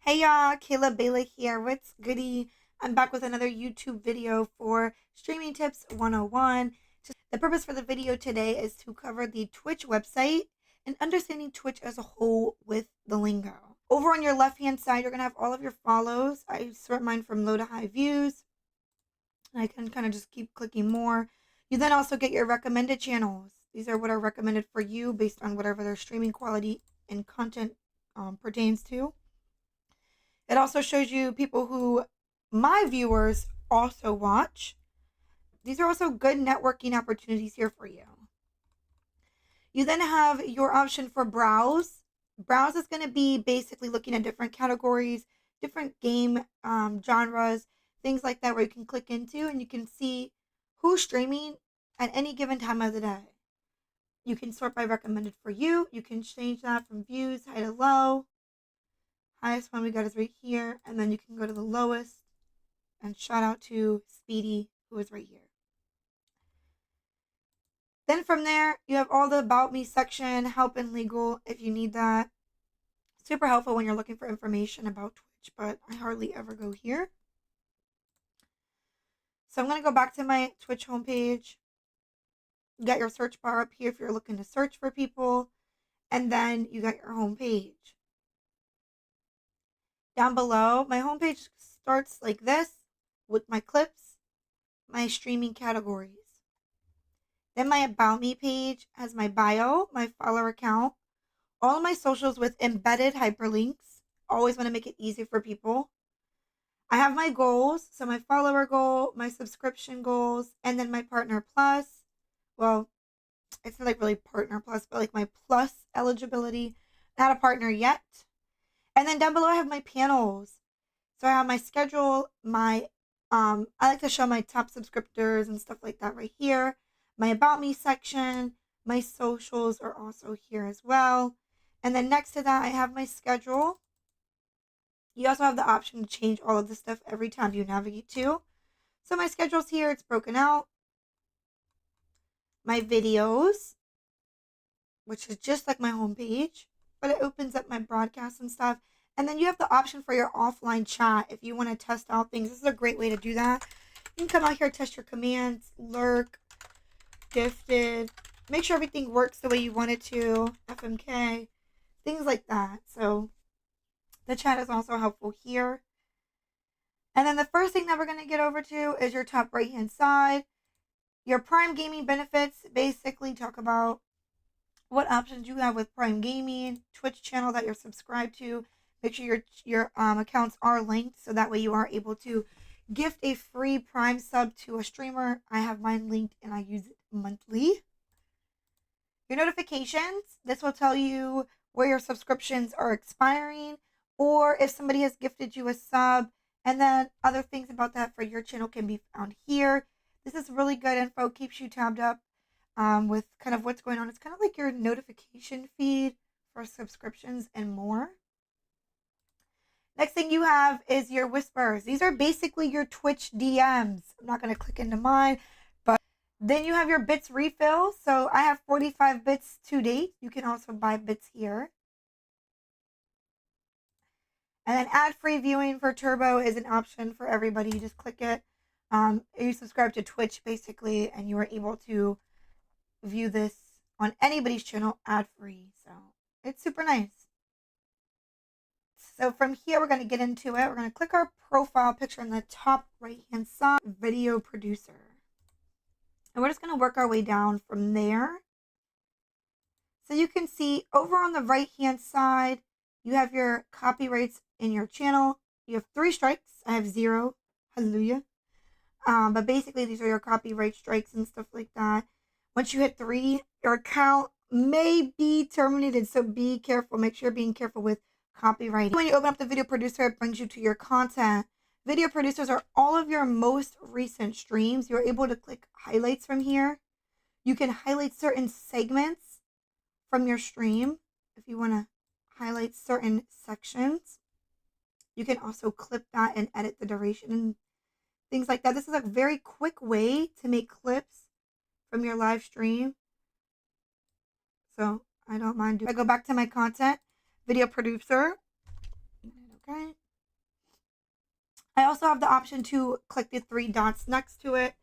Hey y'all, Kayla Bailey here. What's goody? I'm back with another YouTube video for Streaming Tips 101. The purpose for the video today is to cover the Twitch website and understanding Twitch as a whole with the lingo. Over on your left hand side, you're going to have all of your follows. I sort mine from low to high views. I can kind of just keep clicking more. You then also get your recommended channels. These are what are recommended for you based on whatever their streaming quality and content pertains to. It also shows you people who my viewers also watch. These are also good networking opportunities here for you. You then have your option for browse. Browse is going to be basically looking at different categories, different game genres, things like that, where you can click into and you can see who's streaming at any given time of the day. You can sort by recommended for you. You can change that from views, high to low. Highest one we got is right here, and then you can go to the lowest, and shout out to Speedy, who is right here. Then from there, you have all the About Me section, help and legal if you need that. Super helpful when you're looking for information about Twitch, but I hardly ever go here. So I'm going to go back to my Twitch homepage. You got your search bar up here if you're looking to search for people, and then you got your homepage. Down below, my homepage starts like this with my clips, my streaming categories. Then my About Me page has my bio, my follower account, all of my socials with embedded hyperlinks. Always want to make it easy for people. I have my goals, so my follower goal, my subscription goals, and then my partner plus. Well, it's not like really partner plus, but like my plus eligibility. Not a partner yet. And then down below I have my panels. So I have my schedule, my I like to show my top subscriptors and stuff like that right here. My About Me section, my socials are also here as well. And then next to that I have my schedule. You also have the option to change all of this stuff every time you navigate to. So my schedule's here, it's broken out. My videos, which is just like my homepage, but it opens up my broadcasts and stuff. And then you have the option for your offline chat if you want to test out things. This is a great way to do that. You can come out here, test your commands, lurk, gifted, make sure everything works the way you want it to, FMK, things like that. So the chat is also helpful here. And then the first thing that we're going to get over to is your top right hand side. Your Prime Gaming benefits basically talk about what options you have with Prime Gaming, Twitch channel that you're subscribed to. Make sure your accounts are linked so that way you are able to gift a free Prime sub to a streamer. I have mine linked and I use it monthly. Your notifications, this will tell you where your subscriptions are expiring or if somebody has gifted you a sub, and then other things about that for your channel can be found here. This is really good info, keeps you tabbed up with kind of what's going on. It's kind of like your notification feed for subscriptions and more. Next thing you have is your whispers. These are basically your Twitch DMs. I'm not going to click into mine, but then you have your bits refill. So I have 45 bits to date. You can also buy bits here. And then ad-free viewing for Turbo is an option for everybody. You just click it. You subscribe to Twitch basically, and you are able to view this on anybody's channel ad-free. So it's super nice. So from here, we're going to get into it. We're going to click our profile picture in the top right-hand side, video producer. And we're just going to work our way down from there. So you can see over on the right-hand side, you have your copyrights in your channel. You have 3 strikes. I have 0. Hallelujah. But basically, these are your copyright strikes and stuff like that. Once you hit 3, your account may be terminated. So be careful. Make sure you're being careful with copyright. When you open up the video producer, it brings you to your content. Video producers are all of your most recent streams. You're able to click highlights from here. You can highlight certain segments from your stream if you want to highlight certain sections. You can also clip that and edit the duration and things like that. This is a very quick way to make clips from your live stream. So I don't mind doing. I go back to my content, video producer. Okay. I also have the option to click the 3 dots next to it.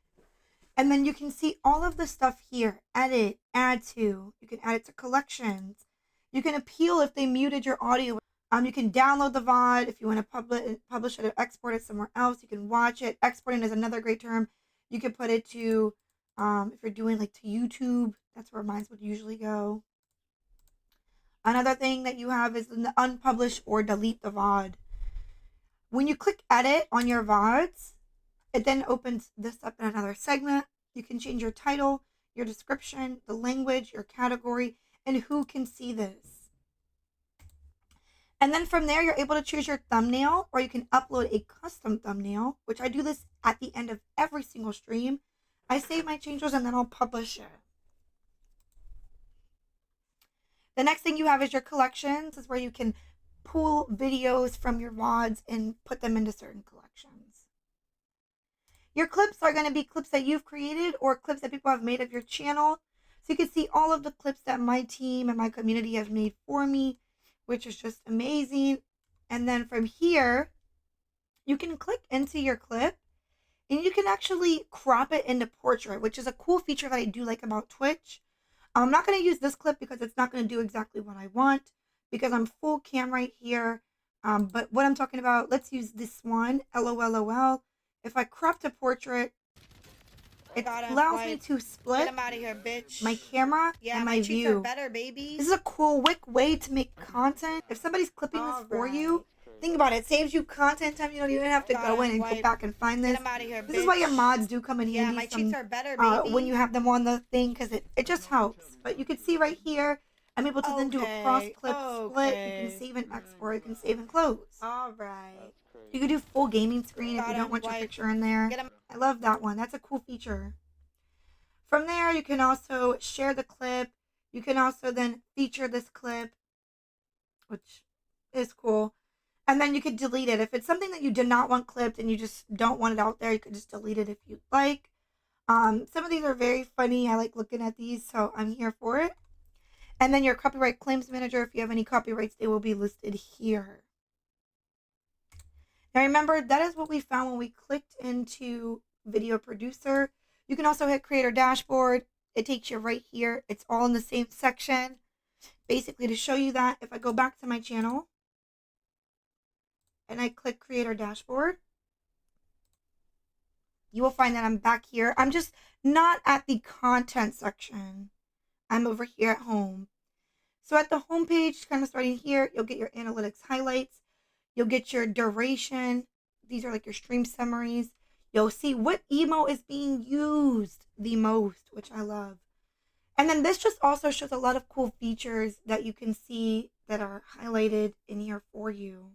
And then you can see all of the stuff here. Edit, add to. You can add it to collections. You can appeal if they muted your audio. You can download the VOD if you want to publish it or export it somewhere else. You can watch it. Exporting is another great term. You can put it to, if you're doing like to YouTube, that's where mine would usually go. Another thing that you have is the unpublish or delete the VOD. When you click edit on your VODs, it then opens this up in another segment. You can change your title, your description, the language, your category, and who can see this. And then from there, you're able to choose your thumbnail, or you can upload a custom thumbnail, which I do this at the end of every single stream. I save my changes and then I'll publish it. The next thing you have is your collections. This is where you can pull videos from your VODs and put them into certain collections. Your clips are going to be clips that you've created or clips that people have made of your channel. So you can see all of the clips that my team and my community have made for me, which is just amazing. And then from here, you can click into your clip and you can actually crop it into portrait, which is a cool feature that I do like about Twitch. I'm not going to use this clip because it's not going to do exactly what I want because I'm full cam right here. But what I'm talking about, let's use this one, LOLOL. If I crop to portrait, it allows me to split my camera and my view. This is a cool, quick way to make content. If somebody's clipping this for you, think about it. It saves you content time. You don't even have to go in and go back and find this. This is why your mods do come in handy when you have them on the thing because it just helps. But you can see right here, I'm able to then do a cross-clip split. You can save and export. You can save and close. You can do full gaming screen if you don't want your picture in there. I love that one. That's a cool feature. From there, you can also share the clip. You can also then feature this clip, which is cool. And then you could delete it. If it's something that you did not want clipped and you just don't want it out there, you could just delete it if you'd like. Some of these are very funny. I like looking at these, so I'm here for it. And then your copyright claims manager, if you have any copyrights, they will be listed here. Now remember, that is what we found when we clicked into Video Producer. You can also hit Creator Dashboard. It takes you right here. It's all in the same section. Basically, to show you that, if I go back to my channel and I click Creator Dashboard, you will find that I'm back here. I'm just not at the content section. I'm over here at home. So at the home page, kind of starting here, you'll get your analytics highlights. You'll get your duration. These are like your stream summaries. You'll see what emote is being used the most, which I love. And then this just also shows a lot of cool features that you can see that are highlighted in here for you.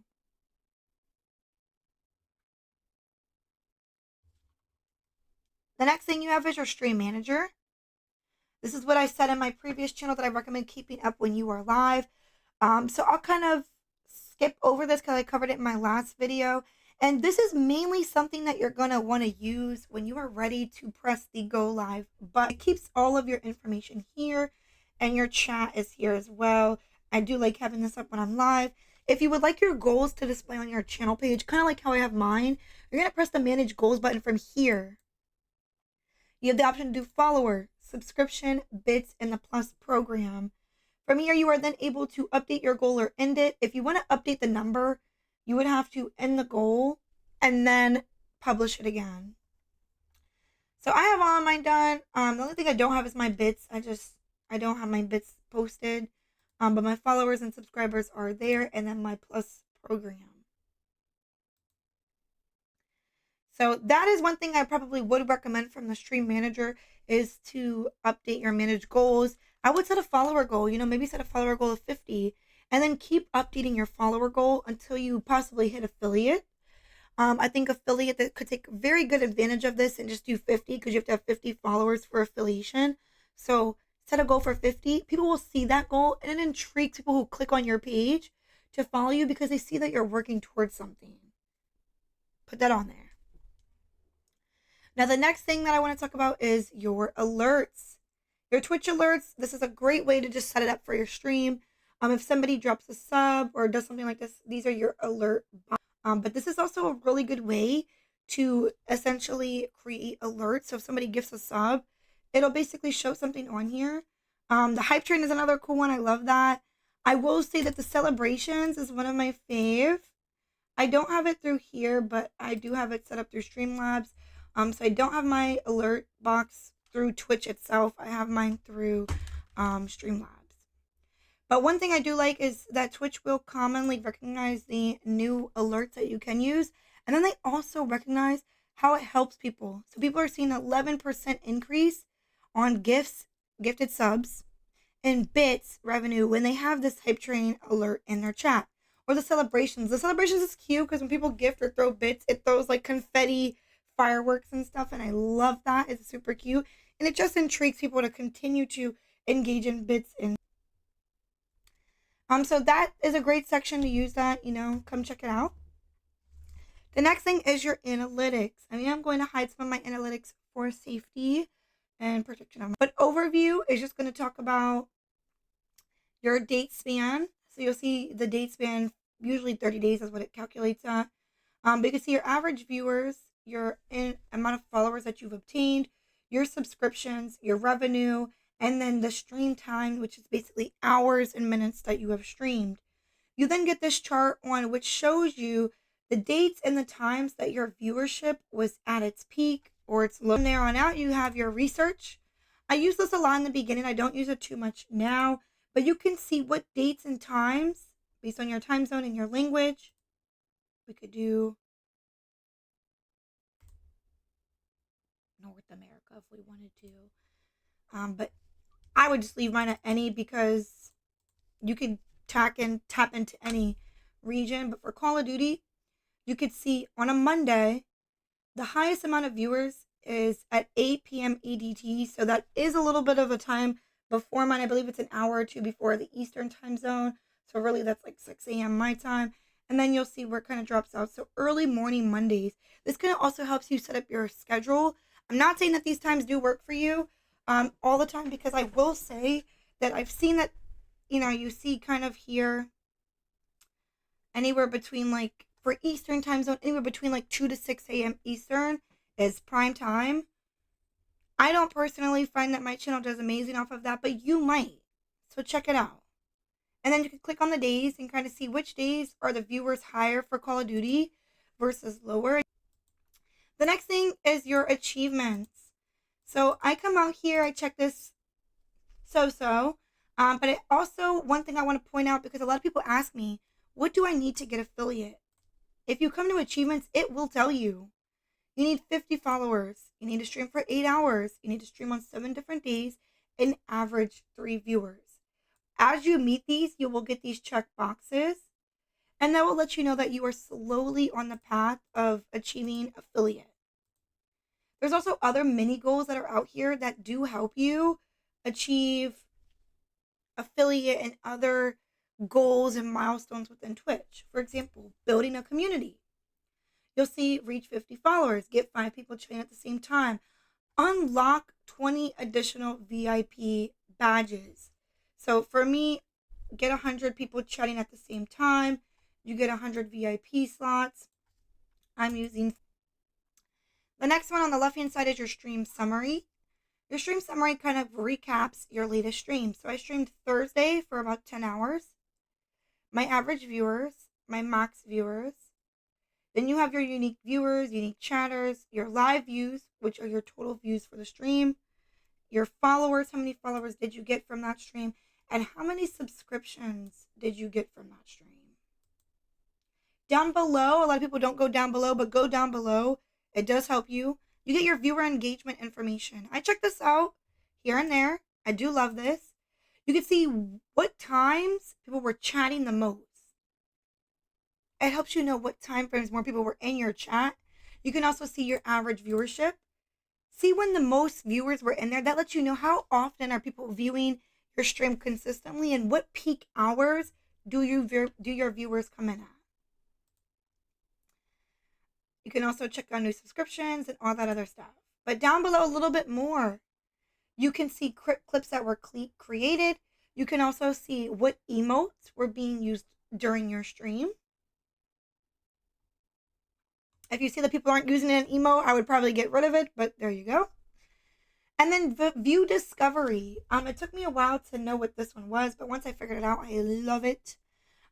The next thing you have is your stream manager. This is what I said in my previous channel that I recommend keeping up when you are live. So I'll kind of skip over this because I covered it in my last video. And this is mainly something that you're going to want to use when you are ready to press the go live button. It keeps all of your information here and your chat is here as well. I do like having this up when I'm live. If you would like your goals to display on your channel page, kind of like how I have mine, you're going to press the manage goals button from here. You have the option to do follower, subscription, bits, and the plus program. From here, you are then able to update your goal or end it. If you want to update the number, you would have to end the goal and then publish it again. So I have all of mine done. The only thing I don't have is my bits. I don't have my bits posted. But my followers and subscribers are there, and then my plus program. So that is one thing I probably would recommend from the stream manager is to update your managed goals. I would set a follower goal, maybe set a follower goal of 50 and then keep updating your follower goal until you possibly hit affiliate. I think affiliate that could take very good advantage of this and just do 50 because you have to have 50 followers for affiliation. So set a goal for 50. People will see that goal and it intrigues people who click on your page to follow you because they see that you're working towards something. Put that on there. Now, the next thing that I want to talk about is your alerts. Your Twitch alerts, this is a great way to just set it up for your stream. If somebody drops a sub or does something like this, these are your alert. But this is also a really good way to essentially create alerts. So if somebody gifts a sub, it'll basically show something on here. The hype train is another cool one. I love that. I will say that the celebrations is one of my fave. I don't have it through here, but I do have it set up through Streamlabs. So I don't have my alert box through Twitch itself. I have mine through Streamlabs. But one thing I do like is that Twitch will commonly recognize the new alerts that you can use. And then they also recognize how it helps people. So people are seeing an 11% increase on gifted subs, and bits revenue when they have this hype train alert in their chat. Or the celebrations. The celebrations is cute because when people gift or throw bits, it throws like confetti, fireworks, and stuff. And I love that. It's super cute. And it just intrigues people to continue to engage in bits and so that is a great section to use that, come check it out. The next thing is your analytics. I mean, I'm going to hide some of my analytics for safety and protection. But overview is just going to talk about your date span. So you'll see the date span, usually 30 days is what it calculates at. But you can see your average viewers, your amount of followers that you've obtained, your subscriptions, your revenue, and then the stream time, which is basically hours and minutes that you have streamed. You then get this chart on which shows you the dates and the times that your viewership was at its peak or its low. From there on out, you have your research. I use this a lot in the beginning. I don't use it too much now, but you can see what dates and times based on your time zone and your language. We could do North America if we wanted to. But I would just leave mine at any because you could tap into any region. But for Call of Duty, you could see on a Monday, the highest amount of viewers is at 8 p.m. EDT. So that is a little bit of a time before mine. I believe it's an hour or two before the Eastern time zone. So really that's like 6 a.m. my time. And then you'll see where it kind of drops out. So early morning Mondays. This kind of also helps you set up your schedule. I'm not saying that these times do work for you all the time, because I will say that I've seen that, you see kind of here anywhere between like, for Eastern time zone, anywhere between like 2 to 6 a.m. Eastern is prime time. I don't personally find that my channel does amazing off of that, but you might. So check it out. And then you can click on the days and kind of see which days are the viewers higher for Call of Duty versus lower. The next thing is your achievements. So I come out here, I check this so-so. But it also, one thing I want to point out, because a lot of people ask me, what do I need to get affiliate? If you come to achievements, it will tell you. You need 50 followers. You need to stream for 8 hours. You need to stream on 7 different days and average 3 viewers. As you meet these, you will get these check boxes, and that will let you know that you are slowly on the path of achieving affiliate. There's also other mini goals that are out here that do help you achieve affiliate and other goals and milestones within Twitch. For example, building a community. You'll see reach 50 followers, get 5 people chatting at the same time, unlock 20 additional VIP badges. So for me, get 100 people chatting at the same time. You get 100 VIP slots. I'm using. The next one on the left hand side is your stream summary. Your stream summary kind of recaps your latest stream. So I streamed Thursday for about 10 hours. My average viewers, my max viewers. Then you have your unique viewers, unique chatters, your live views, which are your total views for the stream, your followers, how many followers did you get from that stream, and how many subscriptions did you get from that stream. Down below, a lot of people don't go down below, but go down below. It does help you. You get your viewer engagement information. I check this out here and there. I do love this. You can see what times people were chatting the most. It helps you know what time frames more people were in your chat. You can also see your average viewership. See when the most viewers were in there. That lets you know how often are people viewing your stream consistently, and what peak hours do your viewers come in at. You can also check on new subscriptions and all that other stuff. But down below a little bit more, you can see clips that were created. You can also see what emotes were being used during your stream. If you see that people aren't using an emote, I would probably get rid of it, but there you go. And then the view discovery. It took me a while to know what this one was, but once I figured it out, I love it.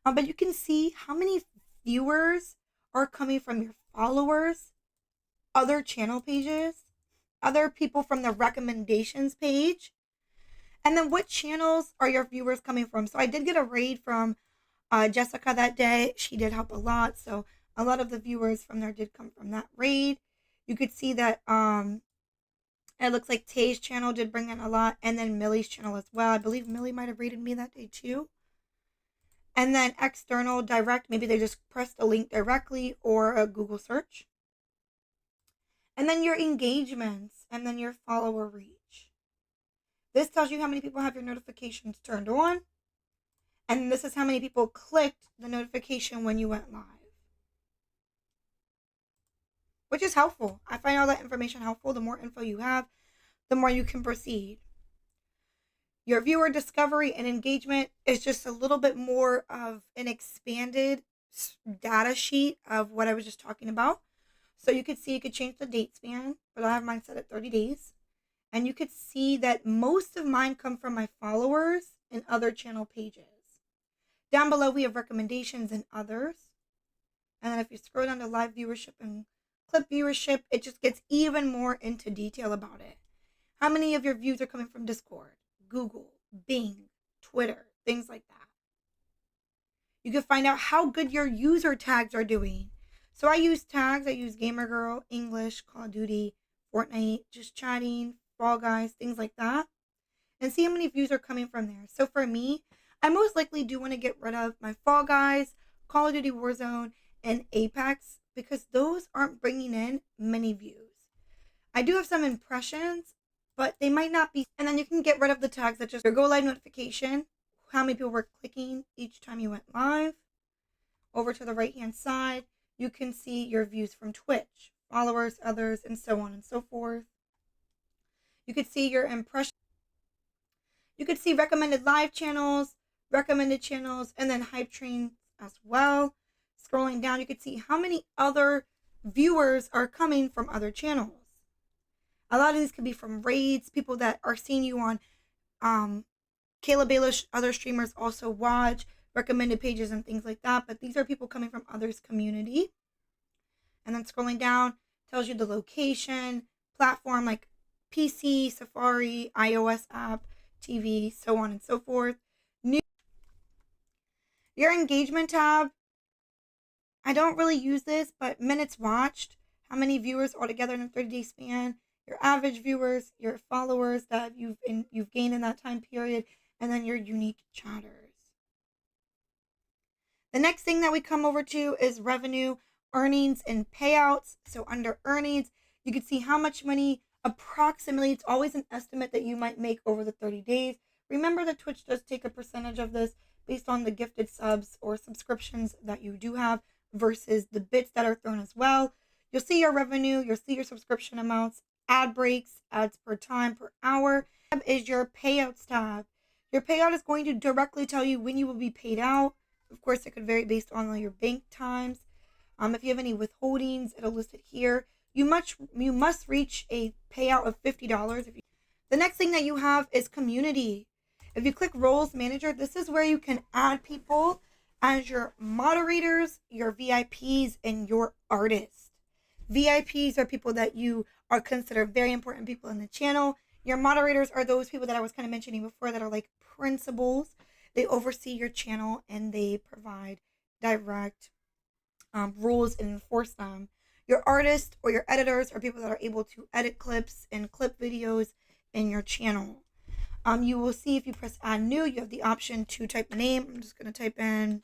But you can see how many viewers are coming from your followers, other channel pages, other people from the recommendations page, and then what channels are your viewers coming from. So I did get a raid from Jessica that day. She did help a lot, so a lot of the viewers from there did come from that raid. You could see that it looks like Tay's channel did bring in a lot, and then Millie's channel as well. I believe Millie might have rated me that day too. And then external direct, maybe they just pressed a link directly or a Google search. And then your engagements, and then your follower reach. This tells you how many people have your notifications turned on. And this is how many people clicked the notification when you went live. Which is helpful. I find all that information helpful. The more info you have, the more you can proceed. Your viewer discovery and engagement is just a little bit more of an expanded data sheet of what I was just talking about. So you could see you could change the date span, but I have mine set at 30 days. And you could see that most of mine come from my followers and other channel pages. Down below, we have recommendations and others. And then if you scroll down to live viewership and clip viewership, it just gets even more into detail about it. How many of your views are coming from Discord, Google, Bing, Twitter, things like that. You can find out how good your user tags are doing. So I use tags. I use Gamer Girl, English, Call of Duty, Fortnite, just chatting, Fall Guys, things like that. And see how many views are coming from there. So for me, I most likely do want to get rid of my Fall Guys, Call of Duty Warzone, and Apex because those aren't bringing in many views. I do have some impressions, but they might not be. And then you can get rid of the tags that just your go live notification, how many people were clicking each time you went live. Over to the right hand side, you can see your views from Twitch, followers, others, and so on and so forth. You could see your impressions. You could see recommended live channels, recommended channels, and then hype trains as well. Scrolling down, you could see how many other viewers are coming from other channels. A lot of these could be from raids, people that are seeing you on Kayla Baelish, other streamers also watch, recommended pages and things like that. But these are people coming from others' community. And then scrolling down tells you the location, platform like PC, Safari, iOS app, TV, so on and so forth. Your engagement tab, I don't really use this, but minutes watched, how many viewers altogether in a 30-day span, your average viewers, your followers that you've gained in that time period, and then your unique chatters. The next thing that we come over to is revenue, earnings, and payouts. So under earnings, you can see how much money approximately, it's always an estimate that you might make over the 30 days. Remember that Twitch does take a percentage of this based on the gifted subs or subscriptions that you do have versus the bits that are thrown as well. You'll see your revenue, you'll see your subscription amounts, ad breaks, ads per time, per hour. Tab is your payouts tab. Your payout is going to directly tell you when you will be paid out. Of course, it could vary based on your bank times. If you have any withholdings, it'll list it here. You must reach a payout of $50. The next thing that you have is community. If you click roles manager, this is where you can add people as your moderators, your VIPs, and your artists. VIPs are people that you are considered very important people in the channel. Your moderators are those people that I was kind of mentioning before that are like principals. They oversee your channel and they provide direct rules and enforce them. Your artists or your editors are people that are able to edit clips and clip videos in your channel. You will see if you press add new, you have the option to type a name. I'm just going to type in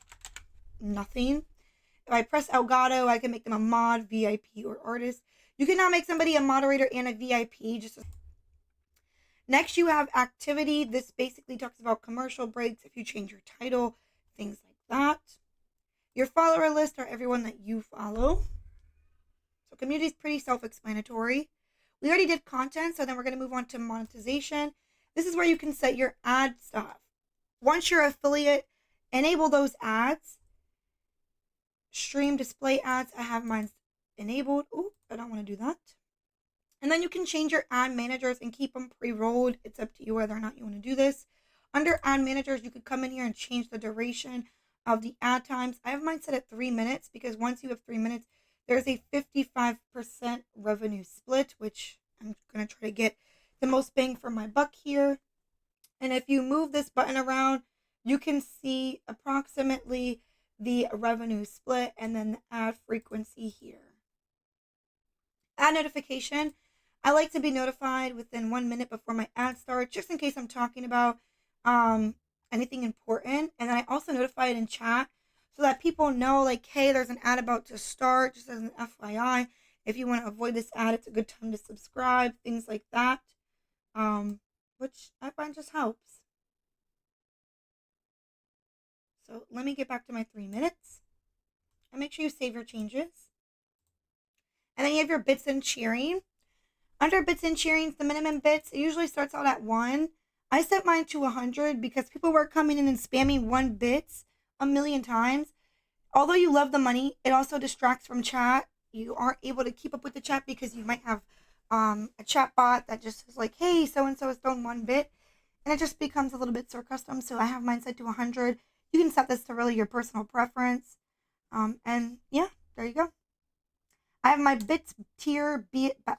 nothing. If I press Elgato, I can make them a mod, VIP, or artist. You can now make somebody a moderator and a VIP. Next, you have activity. This basically talks about commercial breaks, if you change your title, things like that. Your follower list are everyone that you follow. So community is pretty self-explanatory. We already did content, so then we're going to move on to monetization. This is where you can set your ad stuff. Once you're affiliate, enable those ads. Stream display ads, I have mine enabled. Oh, I don't want to do that. And then you can change your ad managers and keep them pre-rolled. It's up to you whether or not you want to do this. Under ad managers, you could come in here and change the duration of the ad times. I have mine set at 3 minutes because once you have 3 minutes, there's a 55% revenue split, which I'm going to try to get the most bang for my buck here. And if you move this button around, you can see approximately the revenue split and then the ad frequency here. Ad notification. I like to be notified within 1 minute before my ad starts, just in case I'm talking about anything important. And then I also notify it in chat so that people know, like, hey, there's an ad about to start, just as an FYI. If you want to avoid this ad, it's a good time to subscribe, things like that, which I find just helps. So let me get back to my 3 minutes. And make sure you save your changes. And then you have your bits and cheering. Under bits and cheerings, the minimum bits, it usually starts out at 1. I set mine to 100 because people were coming in and spamming 1 bits a million times. Although you love the money, it also distracts from chat. You aren't able to keep up with the chat because you might have a chat bot that just is like, hey, so-and-so has thrown 1 bit. And it just becomes a little bit so custom. So I have mine set to 100. You can set this to really your personal preference. And yeah, there you go. I have my bits tier,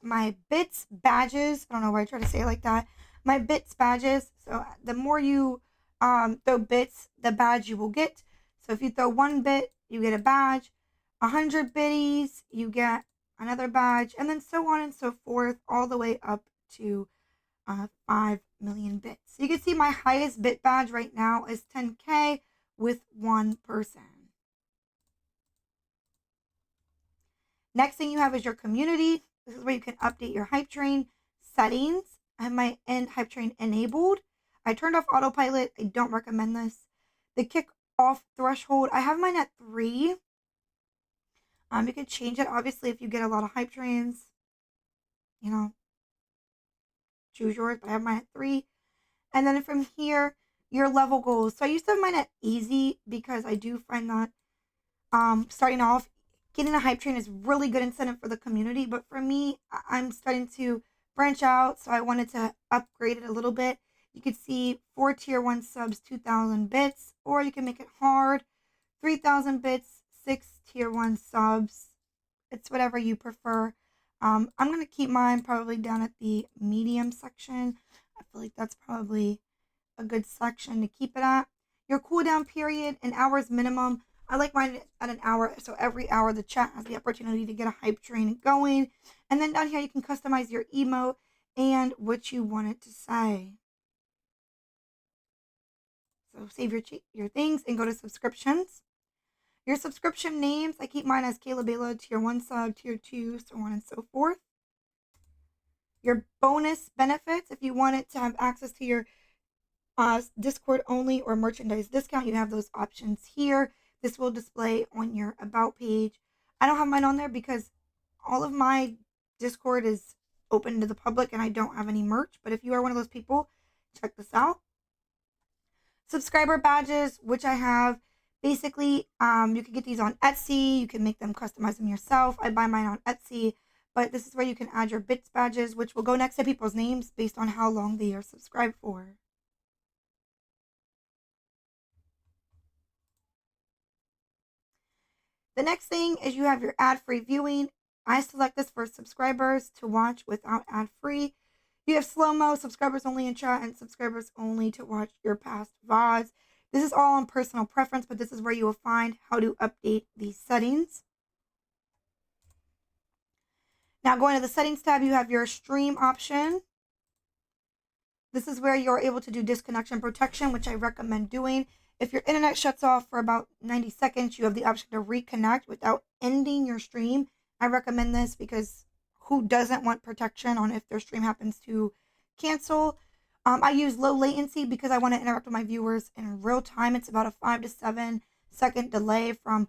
my bits badges. I don't know why I try to say it like that. My bits badges. So the more you throw bits, the badge you will get. So if you throw 1 bit, you get a badge. 100 biddies, you get another badge, and then so on and so forth, all the way up to 5 million bits. So you can see my highest bit badge right now is 10K with 1 person. Next thing you have is your community. This is where you can update your hype train settings. I have my hype train enabled. I turned off autopilot. I don't recommend this. The kick off threshold, I have mine at 3. You can change it obviously if you get a lot of hype trains. You know, choose yours, but I have mine at 3. And then from here, your level goals. So I used to have mine at easy because I do find that starting off, getting a hype train is really good incentive for the community. But for me, I'm starting to branch out, so I wanted to upgrade it a little bit. You could see 4 tier 1 subs, 2,000 bits, or you can make it hard, 3,000 bits, 6 tier 1 subs. It's whatever you prefer. I'm going to keep mine probably down at the medium section. I feel like that's probably a good section to keep it at. Your cooldown period, an hour's minimum. I like mine at an hour, so every hour the chat has the opportunity to get a hype train going. And then down here you can customize your emote and what you want it to say. So save your things and go to subscriptions. Your subscription names, I keep mine as Kayla Bela, tier 1 sub, tier 2, so on and so forth. Your bonus benefits, if you wanted to have access to your Discord only or merchandise discount, you have those options here. This will display on your about page. I don't have mine on there because all of my Discord is open to the public and I don't have any merch. But if you are one of those people, check this out. Subscriber badges, which I have. Basically, you can get these on Etsy. You can make them, customize them yourself. I buy mine on Etsy. But this is where you can add your bits badges, which will go next to people's names based on how long they are subscribed for. The next thing is you have your ad-free viewing. I select this for subscribers to watch without ad-free. You have slow-mo, subscribers only in chat, and subscribers only to watch your past VODs. This is all on personal preference, but this is where you will find how to update these settings. Now going to the settings tab, you have your stream option. This is where you're able to do disconnection protection, which I recommend doing. If your internet shuts off for about 90 seconds, you have the option to reconnect without ending your stream. I recommend this because who doesn't want protection on if their stream happens to cancel? I use low latency because I want to interact with my viewers in real time. It's about a 5 to 7 second delay from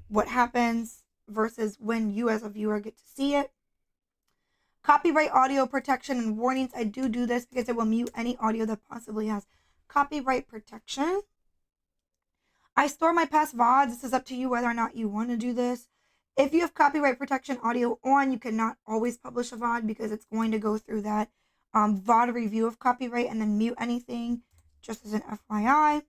what happens versus when you as a viewer get to see it. Copyright audio protection and warnings. I do this because it will mute any audio that possibly has copyright protection. I store my past VODs. This is up to you whether or not you want to do this. If you have copyright protection audio on, you cannot always publish a VOD because it's going to go through that VOD review of copyright and then mute anything, just as an FYI.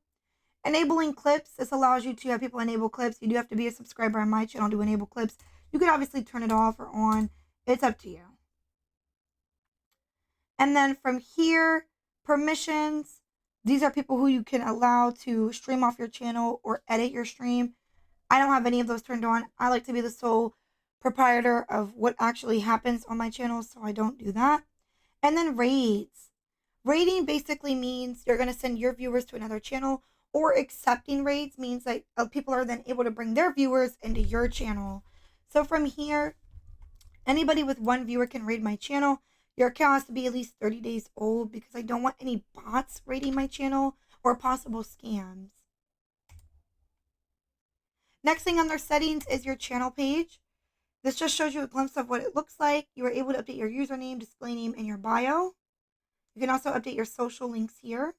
Enabling clips. This allows you to have people enable clips. You do have to be a subscriber on my channel to enable clips. You could obviously turn it off or on. It's up to you. And then from here, permissions. These are people who you can allow to stream off your channel or edit your stream. I don't have any of those turned on. I like to be the sole proprietor of what actually happens on my channel, so I don't do that. And then raids. Raiding basically means you're going to send your viewers to another channel, or accepting raids means that people are then able to bring their viewers into your channel. So from here, anybody with one viewer can raid my channel. Your account has to be at least 30 days old because I don't want any bots raiding my channel or possible scams. Next thing on their settings is your channel page. This just shows you a glimpse of what it looks like. You are able to update your username, display name, and your bio. You can also update your social links here.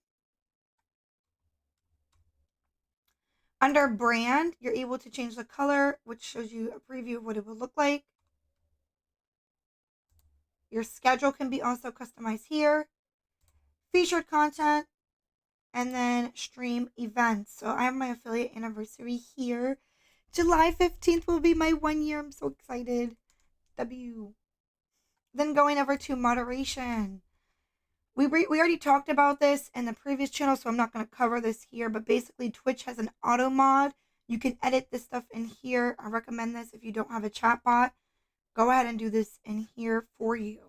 Under brand, you're able to change the color, which shows you a preview of what it will look like. Your schedule can be also customized here. Featured content, and then stream events. So I have my affiliate anniversary here. July 15th will be my 1 year. I'm so excited. W. Then going over to moderation. We already talked about this in the previous channel, so I'm not going to cover this here. But basically, Twitch has an auto mod. You can edit this stuff in here. I recommend this if you don't have a chat bot. Go ahead and do this in here for you.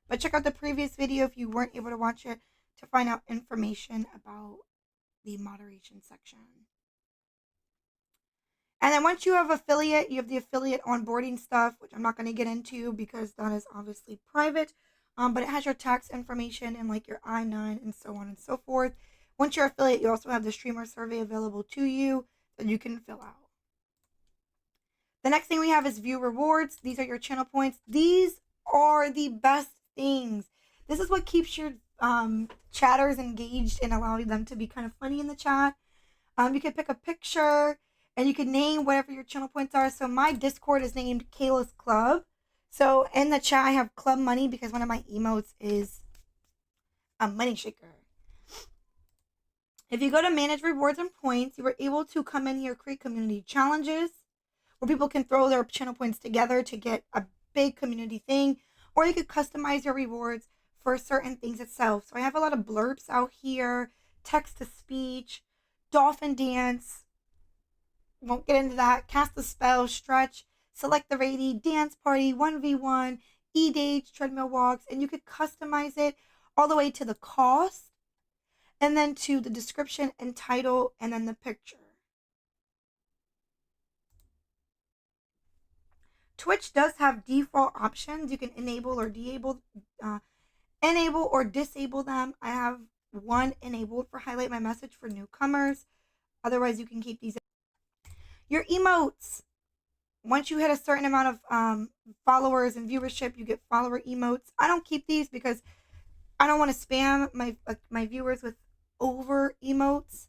But check out the previous video if you weren't able to watch it to find out information about the moderation section. And then once you have affiliate, you have the affiliate onboarding stuff, which I'm not going to get into because that is obviously private. But it has your tax information and like your I-9 and so on and so forth. Once you're affiliate, you also have the streamer survey available to you that you can fill out. The next thing we have is view rewards. These are your channel points. These are the best things. This is what keeps your chatters engaged and allowing them to be kind of funny in the chat. You can pick a picture and you can name whatever your channel points are. So my Discord is named Kayla's Club. So in the chat, I have Club Money because one of my emotes is a money shaker. If you go to manage rewards and points, you are able to come in here, create community challenges where people can throw their channel points together to get a big community thing, or you could customize your rewards for certain things itself. So I have a lot of blurbs out here, text to speech, dolphin dance. Won't get into that. Cast a spell, stretch, select the raid, dance party, 1v1, e-dates, treadmill walks, and you could customize it all the way to the cost, and then to the description and title, and then the picture. Twitch does have default options. You can enable or disable them. I have one enabled for highlight my message for newcomers. Otherwise, you can keep these. Your emotes. Once you hit a certain amount of followers and viewership, you get follower emotes. I don't keep these because I don't want to spam my viewers with over emotes.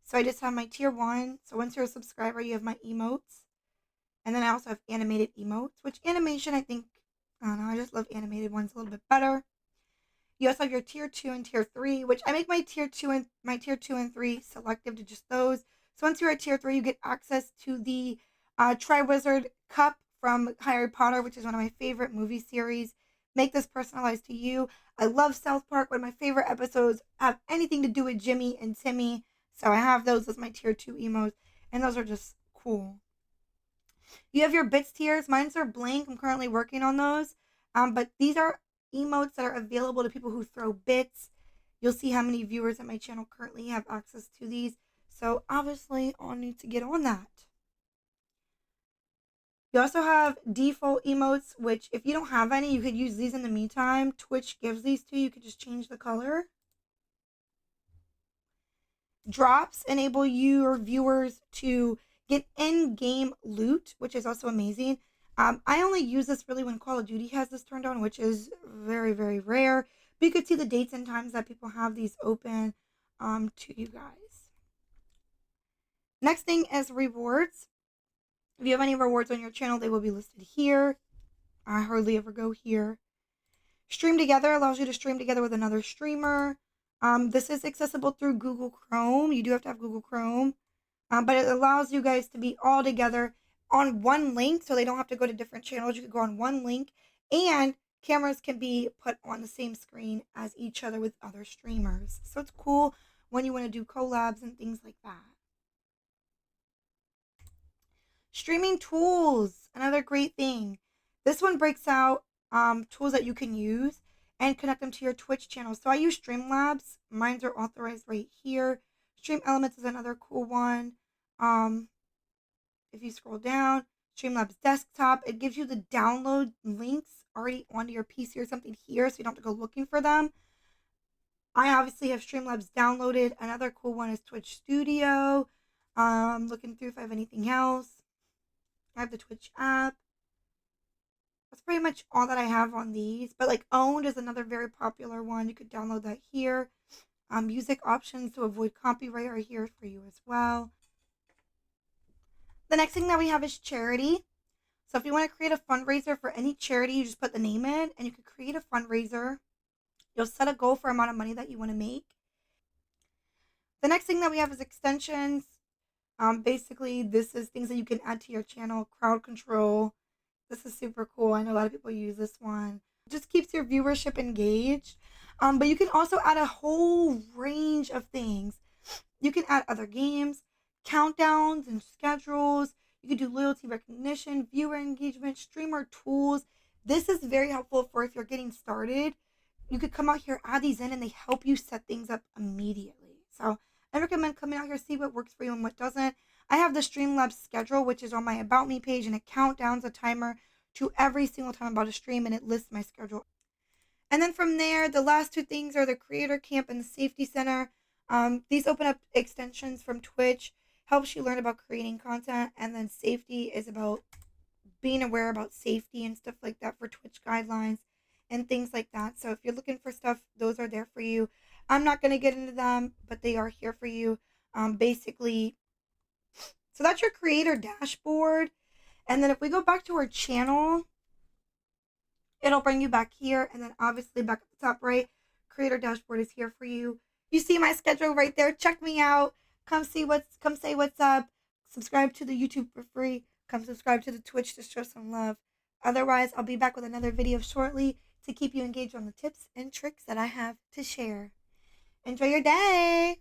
So I just have my tier 1. So once you're a subscriber, you have my emotes. And then I also have animated emotes, which animation, I think, I don't know, I just love animated ones a little bit better. You also have your tier 2 and tier 3, which I make my tier 2 and 3 selective to just those. So once you're at tier 3, you get access to the Triwizard Cup from Harry Potter, which is one of my favorite movie series. Make this personalized to you. I love South Park. One of my favorite episodes have anything to do with Jimmy and Timmy. So I have those as my tier 2 emotes, and those are just cool. You have your bits tiers. Mine's are blank. I'm currently working on those. But these are emotes that are available to people who throw bits. You'll see how many viewers at my channel currently have access to these. So obviously I'll need to get on that. You also have default emotes, which if you don't have any, you could use these in the meantime. Twitch gives these to you. You could just change the color. Drops enable your viewers to get in-game loot, which is also amazing. I only use this really when Call of Duty has this turned on, which is very, very rare. But you could see the dates and times that people have these open to you guys. Next thing is rewards. If you have any rewards on your channel, they will be listed here. I hardly ever go here. Stream Together allows you to stream together with another streamer. This is accessible through Google Chrome. You do have to have Google Chrome. But it allows you guys to be all together on one link, so they don't have to go to different channels. You can go on one link, and cameras can be put on the same screen as each other with other streamers. So it's cool when you want to do collabs and things like that. Streaming tools, another great thing. This one breaks out tools that you can use and connect them to your Twitch channel. So I use Streamlabs. Mine's are authorized right here. Stream Elements is another cool one. If you scroll down, Streamlabs Desktop, it gives you the download links already onto your PC or something here, so you don't have to go looking for them. I obviously have Streamlabs downloaded. Another cool one is Twitch Studio. Looking through if I have anything else. I have the Twitch app. That's pretty much all that I have on these. But like Owned is another very popular one. You could download that here. Music options to avoid copyright are here for you as well. The next thing that we have is charity. So if you want to create a fundraiser for any charity, you just put the name in and you can create a fundraiser. You'll set a goal for amount of money that you want to make. The next thing that we have is extensions. Basically, this is things that you can add to your channel. Crowd control. This is super cool. I know a lot of people use this one. It just keeps your viewership engaged. But you can also add a whole range of things. You can add other games, countdowns and schedules. You can do loyalty recognition, viewer engagement, streamer tools. This is very helpful for if you're getting started. You could come out here, add these in, and they help you set things up immediately. So I recommend coming out here, see what works for you and what doesn't. I have the Streamlabs schedule, which is on my About Me page, and it countdowns a timer to every single time I'm about to stream, and it lists my schedule. And then from there, the last two things are the Creator Camp and the Safety Center. These open up extensions from Twitch, helps you learn about creating content, and then safety is about being aware about safety and stuff like that for Twitch guidelines and things like that. So if you're looking for stuff, those are there for you. I'm not going to get into them, but they are here for you. Basically, so that's your creator dashboard. And then if we go back to our channel, it'll bring you back here. And then obviously back at the top right, creator dashboard is here for you. You see my schedule right there. Check me out. Come say what's up. Subscribe to the YouTube for free. Come subscribe to the Twitch to show some love. Otherwise, I'll be back with another video shortly to keep you engaged on the tips and tricks that I have to share. Enjoy your day.